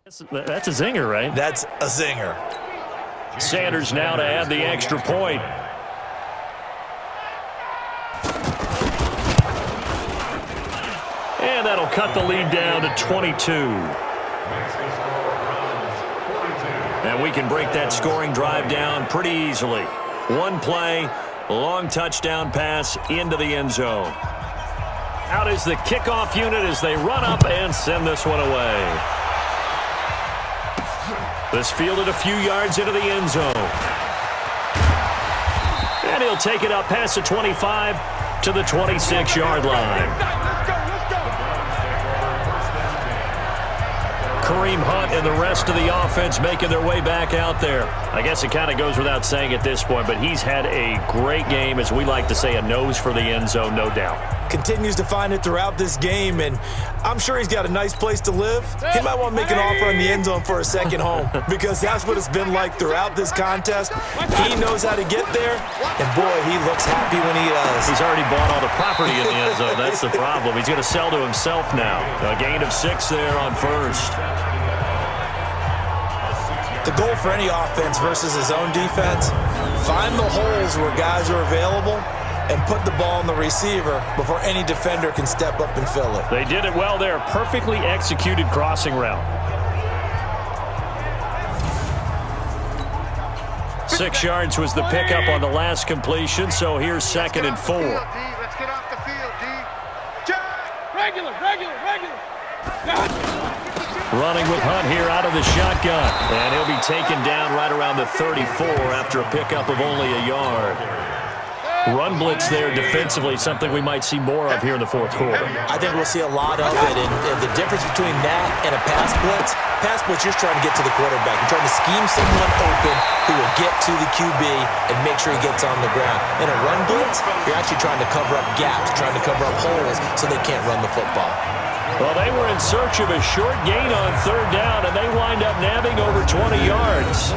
That's a zinger, right? That's a zinger. Sanders now to add the extra point. And that'll cut the lead down to 22. And we can break that scoring drive down pretty easily. One play, long touchdown pass into the end zone. Out is the kickoff unit as they run up and send this one away. This fielded a few yards into the end zone. And he'll take it up past the 25 to the 26-yard line. Kareem Hunt and the rest of the offense making their way back out there. I guess it kind of goes without saying at this point, but he's had a great game, as we like to say, a nose for the end zone, no doubt. Continues to find it throughout this game, and I'm sure he's got a nice place to live. He might want to make an offer in the end zone for a second home, because that's what it's been like throughout this contest. He knows how to get there, and boy, he looks happy when he does. He's already bought all the property in the end zone. That's the problem. He's going to sell to himself now. A gain of 6 there on first. The goal for any offense versus his own defense, find the holes where guys are available and put the ball in the receiver before any defender can step up and fill it. They did it well there. Perfectly executed crossing route. 6 yards was the pickup on the last completion, so here's 2nd and 4. Let's get off the field, D. Regular. Running with Hunt here out of the shotgun. And he'll be taken down right around the 34 after a pickup of only a yard. Run blitz there defensively, something we might see more of here in the fourth quarter. I think we'll see a lot of it, and the difference between that and a pass blitz, you're trying to get to the quarterback. You're trying to scheme someone open who will get to the QB and make sure he gets on the ground. In a run blitz, you're actually trying to cover up gaps, trying to cover up holes so they can't run the football. Well, they were in search of a short gain on 3rd down, and they wind up nabbing over 20 yards.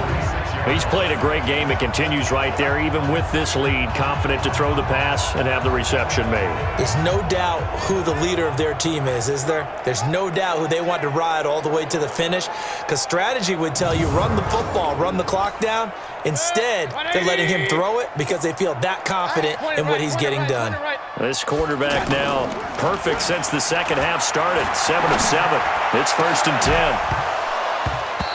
He's played a great game. It continues right there, even with this lead, confident to throw the pass and have the reception made. There's no doubt who the leader of their team is there? There's no doubt who they want to ride all the way to the finish, because strategy would tell you run the football, run the clock down. Instead, they're letting him throw it because they feel that confident in what he's getting done. This quarterback now perfect since the second half started. 7 of 7. It's 1st and 10.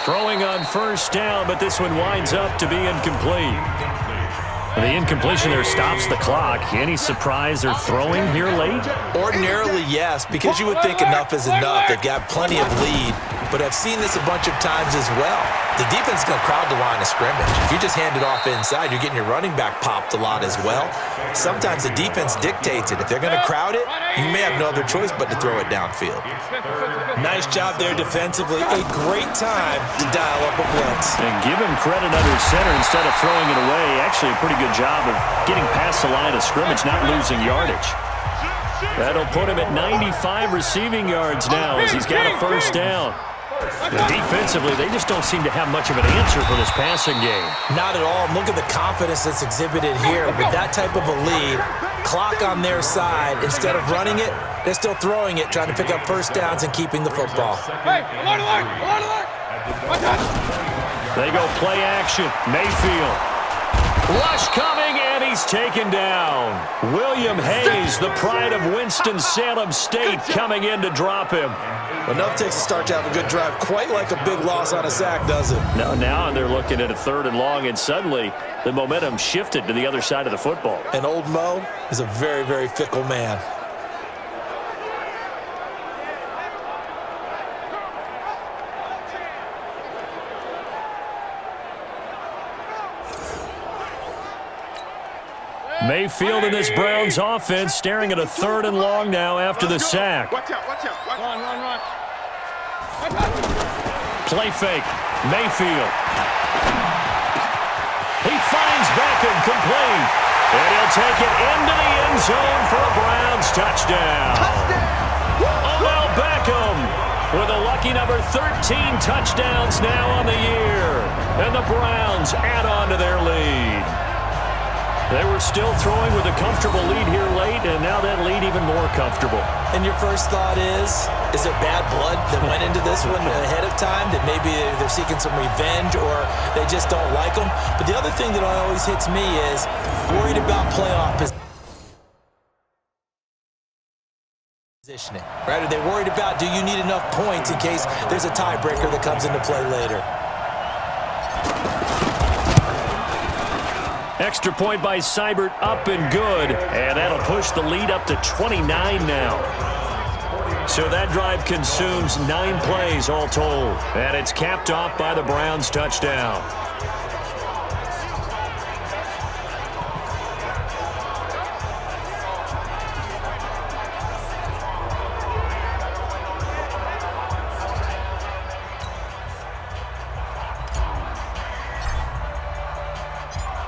Throwing on 1st down, but this one winds up to be incomplete. The incompletion there stops the clock. Any surprise they're throwing here late? Ordinarily, yes, because you would think enough is enough. They've got plenty of lead, but I've seen this a bunch of times as well. The defense is going to crowd the line of scrimmage. If you just hand it off inside, you're getting your running back popped a lot as well. Sometimes the defense dictates it. If they're going to crowd it, you may have no other choice but to throw it downfield. Nice job there defensively. A great time to dial up a blitz. And give him credit under center instead of throwing it away. Actually a pretty good job of getting past the line of scrimmage, not losing yardage. That'll put him at 95 receiving yards now as he's got a 1st down. And defensively, they just don't seem to have much of an answer for this passing game. Not at all. Look at the confidence that's exhibited here. With that type of a lead, clock on their side, instead of running it, they're still throwing it, trying to pick up 1st downs and keeping the football. Hey, alert! They go play action. Mayfield. Rush coming, and he's taken down. William Hayes, the pride of Winston-Salem State, coming in to drop him. Enough takes a start to have a good drive, quite like a big loss on a sack, does it? Now they're looking at a 3rd and long, and suddenly the momentum shifted to the other side of the football. And old Mo is a very, very fickle man. Mayfield in this Browns offense staring at a 3rd and long now after the sack. Watch out. Run. Play fake. Mayfield. He finds Beckham complete. And he'll take it into the end zone for a Browns touchdown. Odell Beckham with a lucky number 13 touchdowns now on the year. And the Browns add on to their lead. They were still throwing with a comfortable lead here late, and now that lead even more comfortable. And your first thought is it bad blood that went into this one ahead of time, that maybe they're seeking some revenge or they just don't like them? But the other thing that always hits me is worried about playoff positioning. Right? Are they worried about, do you need enough points in case there's a tiebreaker that comes into play later? Extra point by Seibert, up and good. And that'll push the lead up to 29 now. So that drive consumes 9 plays all told. And it's capped off by the Browns' touchdown.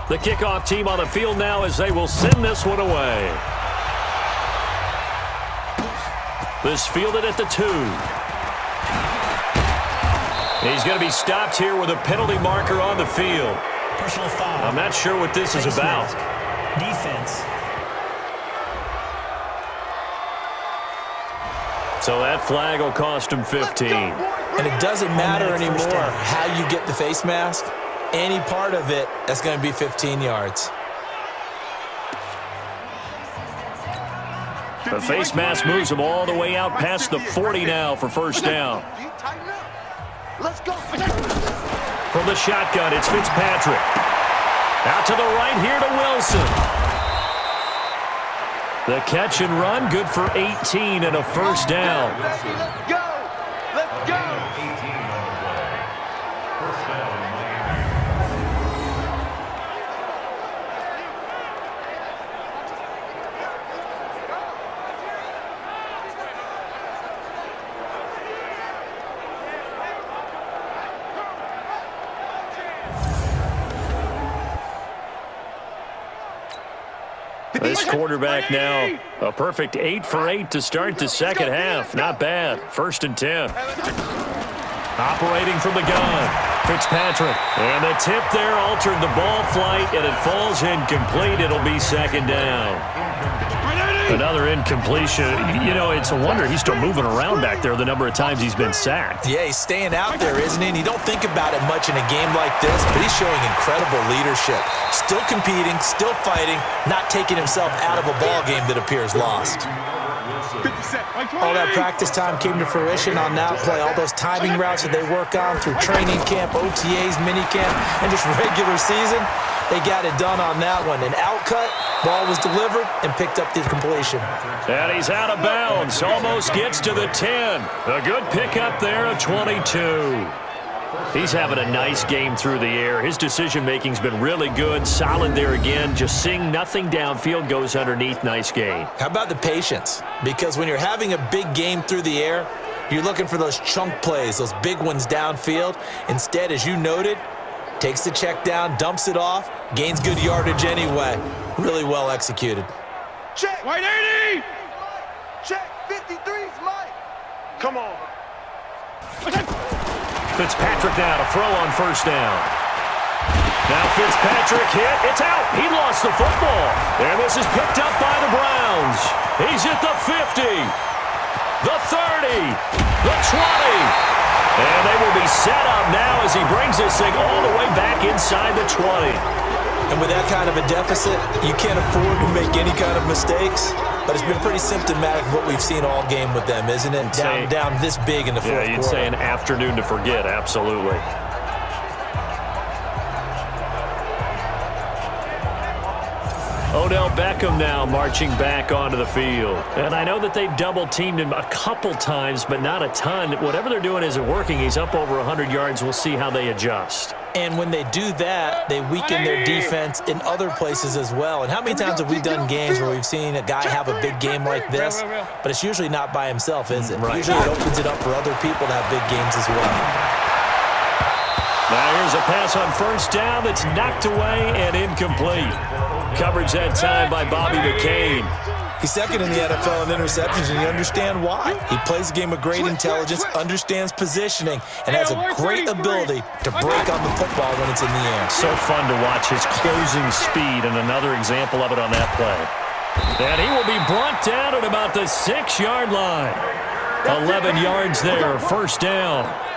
The kickoff team on the field now as they will send this one away. This fielded at the 2. He's going to be stopped here with a penalty marker on the field. Personal foul. I'm not sure what this is about. Defense. So that flag will cost him 15. And it doesn't matter anymore how you get the face mask. Any part of it, that's going to be 15 yards. The face mask moves him all the way out past the 40 now for first down. Let's go. From the shotgun, it's Fitzpatrick. Out to the right here to Wilson. The catch and run, good for 18 and a first down. Let's go. Let's go. This quarterback now, a perfect 8 for 8 to start the second half. Not bad. First and 10. Operating from the gun, Fitzpatrick. And the tip there altered the ball flight, and it falls incomplete. It'll be second down. Another incompletion. You know, it's a wonder he's still moving around back there the number of times he's been sacked. Yeah, he's staying out there, isn't he? And you don't think about it much in a game like this, but he's showing incredible leadership. Still competing, still fighting, not taking himself out of a ball game that appears lost. All that practice time came to fruition on that play. All those timing routes that they work on through training camp, OTAs, minicamp, and just regular season, they got it done on that one. An outcut, ball was delivered, and picked up the completion. And he's out of bounds. Almost gets to the 10. A good pickup there at 22. He's having a nice game through the air. His decision-making's been really good. Solid there again. Just seeing nothing downfield, goes underneath. Nice game. How about the patience? Because when you're having a big game through the air, you're looking for those chunk plays, those big ones downfield. Instead, as you noted, takes the check down, dumps it off, gains good yardage anyway. Really well executed. Check. White 80. Check. 53's Mike. Come on. Fitzpatrick now to throw on first down. Now Fitzpatrick hit. It's out. He lost the football. And this is picked up by the Browns. He's at the 50, the 30, the 20. And they will be set up now as he brings this thing all the way back inside the 20. And with that kind of a deficit, you can't afford to make any kind of mistakes. But it's been pretty symptomatic of what we've seen all game with them, isn't it? Down this big in the fourth quarter. Yeah, you'd say an afternoon to forget, absolutely. Odell Beckham now marching back onto the field. And I know that they've double-teamed him a couple times, but not a ton. Whatever they're doing isn't working. He's up over 100 yards. We'll see how they adjust. And when they do that, they weaken their defense in other places as well. And how many times have we done games where we've seen a guy have a big game like this, but it's usually not by himself, is it? Right. Usually it opens it up for other people to have big games as well. Now here's a pass on first down that's knocked away and incomplete. Coverage that time by Bobby McCain. He's second in the NFL in interceptions, and you understand why. He plays a game with great intelligence, understands positioning, and has a great ability to break on the football when it's in the air. So fun to watch his closing speed, and another example of it on that play. And he will be brought down at about the 6-yard line. 11 yards there, first down.